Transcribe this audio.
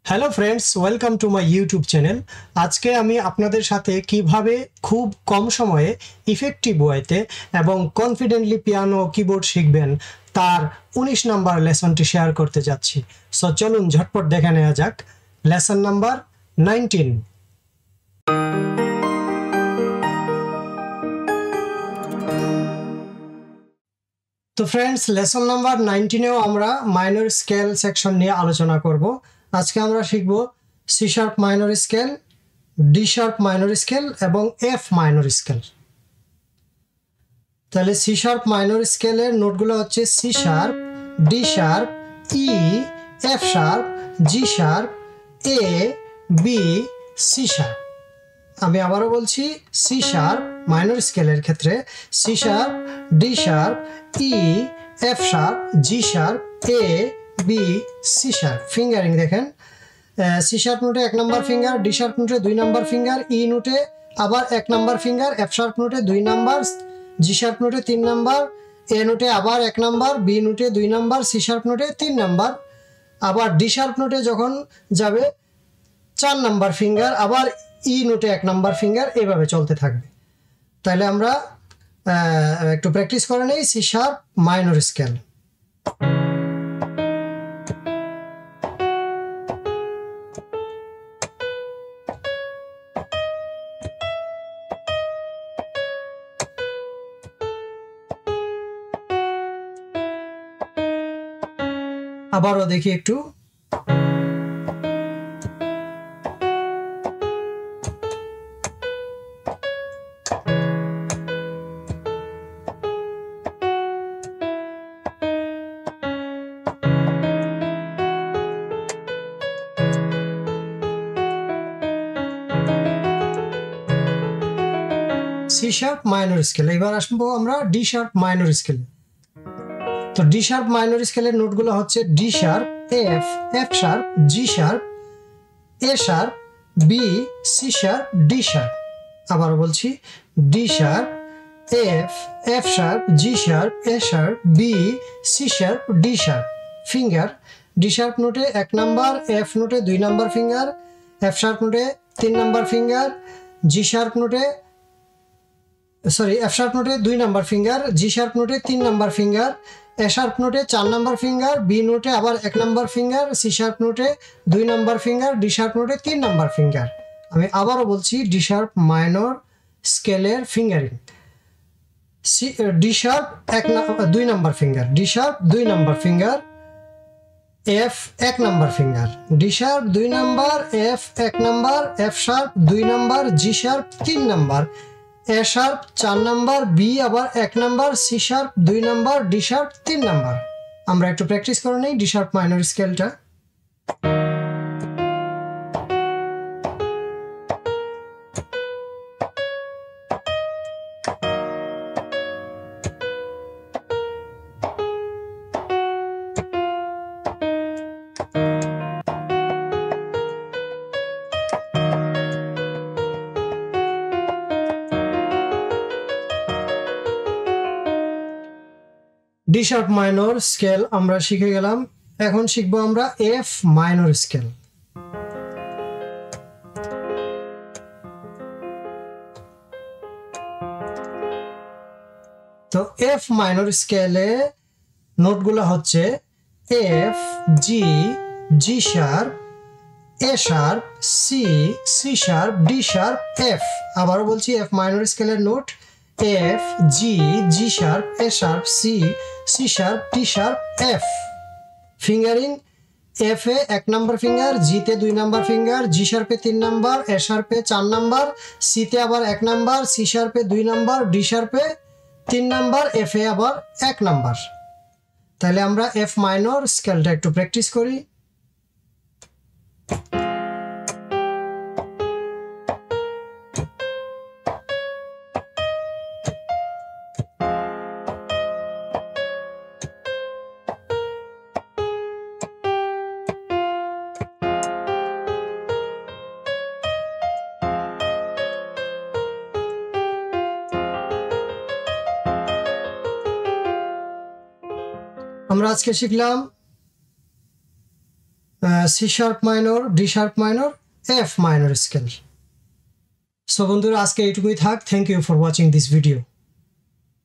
Hello friends, welcome to my YouTube channel. আজকে আমি আপনাদের সাথে কিভাবে খুব কম সময়ে ইফেক্টিভ ওয়েতে এবং কনফিডেন্টলি পিয়ানো কিবোর্ড শিখবেন তার 19 নাম্বার লেসনটি শেয়ার করতে যাচ্ছি। সো চলুন ঝটপট দেখে নেওয়া যাক লেসন নাম্বার 19। তো ফ্রেন্ডস, লেসন নাম্বার 19-এও আমরা মাইনর স্কেল সেকশন নিয়ে আলোচনা করব। আজকে আমরা শিখব C sharp minor scale, D sharp minor scale এবং এফ মাইনর স্কেল। তাহলে সি শার্প মাইনর স্কেলের নোটগুলো হচ্ছে C sharp, D sharp, E, F sharp, G sharp, A, B, C sharp. আমি আবারও বলছি, সি শার্প মাইনর স্কেলের ক্ষেত্রে C sharp, D sharp, E, F sharp, G sharp, A, B, C sharp. Fingering দেখেন, C sharp নোটে 1 নম্বর finger, D sharp নোটে 2 নম্বর finger, ই নোটে আবার 1 নম্বর ফিঙ্গার, এফ শার্প নোটে 2 নম্বর, জি শার্প নোটে 3 নম্বর, এ নোটে আবার 1 নম্বর, বি নোটে 2 নম্বর, সি শার্প নোটে 3 নম্বর। আবার ডি শার্প নোটে যখন যাবে 4 নম্বর ফিঙ্গার, আবার ই নোটে 1 নম্বর ফিঙ্গার, এভাবে চলতে থাকবে। তাহলে আমরা একটু প্র্যাকটিস করে নেই সি শার্প মাইনর স্কেল। আবারও দেখি একটু। C sharp minor scale. এবার আসবো আমরা ডি শার্প মাইনর স্কেলে। তো ডি শার্প মাইনর স্কেলের নোটগুলো হচ্ছে D sharp, F, F sharp, G sharp, A sharp, B, C sharp, D sharp. আবার বলছি, D sharp, F, F sharp, G sharp, A sharp, B, C sharp, D sharp. Finger, D sharp নোটে 1 number, F নোটে 2 number finger, F sharp নোটে 3 number finger, জি sharp নোটে F sharp নোটে 2 number finger, জি sharp নোটে 3 number finger, এ sharp নোটে 4 number finger, B নোটে আবার 1 number finger, C sharp নোটে 2 নাম্বার ফিঙ্গার, ডি শার্প নোটে 3 নাম্বার ফিঙ্গার। আমি আবারও বলছি, ডি শার্প মাইনর স্কেলের fingering. D sharp 2 number finger, D sharp 2 number finger, F 1 number finger, D sharp 2 number, F 1 number, F sharp 2 number, G sharp 3 number, A sharp 4 number, B আবার 1 number, C sharp 2 number, D sharp 3 number. আমরা একটু practice করে নেই D sharp minor স্কেলটা। D sharp minor scale আমরা শিখে গেলাম। এখন শিখবো আমরা এফ মাইনর স্কেল। তো এফ মাইনর স্কেলে নোটগুলো হচ্ছে F, G, G sharp, A sharp, C, C sharp, D sharp, F. আবারও বলছি, এফ মাইনর স্কেলের note F, G, G sharp, A sharp, C, C sharp, D sharp, F. Fingering, F এ 1 number finger, জিতে 2 number finger, G শার্পে 3 number, A শার্পে 4 number, সিতে আবার 1 number, C শার্পে 2 নাম্বার, ডি শার্পে 3 নাম্বার, এফ এ আবার 1 number. তাহলে আমরা এফ মাইনর স্কেলটা একটু প্র্যাকটিস করি। আমরা আজকে শিখলাম C sharp minor, D sharp minor, F minor scale. So বন্ধুরা আজকে এইটুকুই থাক। Thank you for watching this video.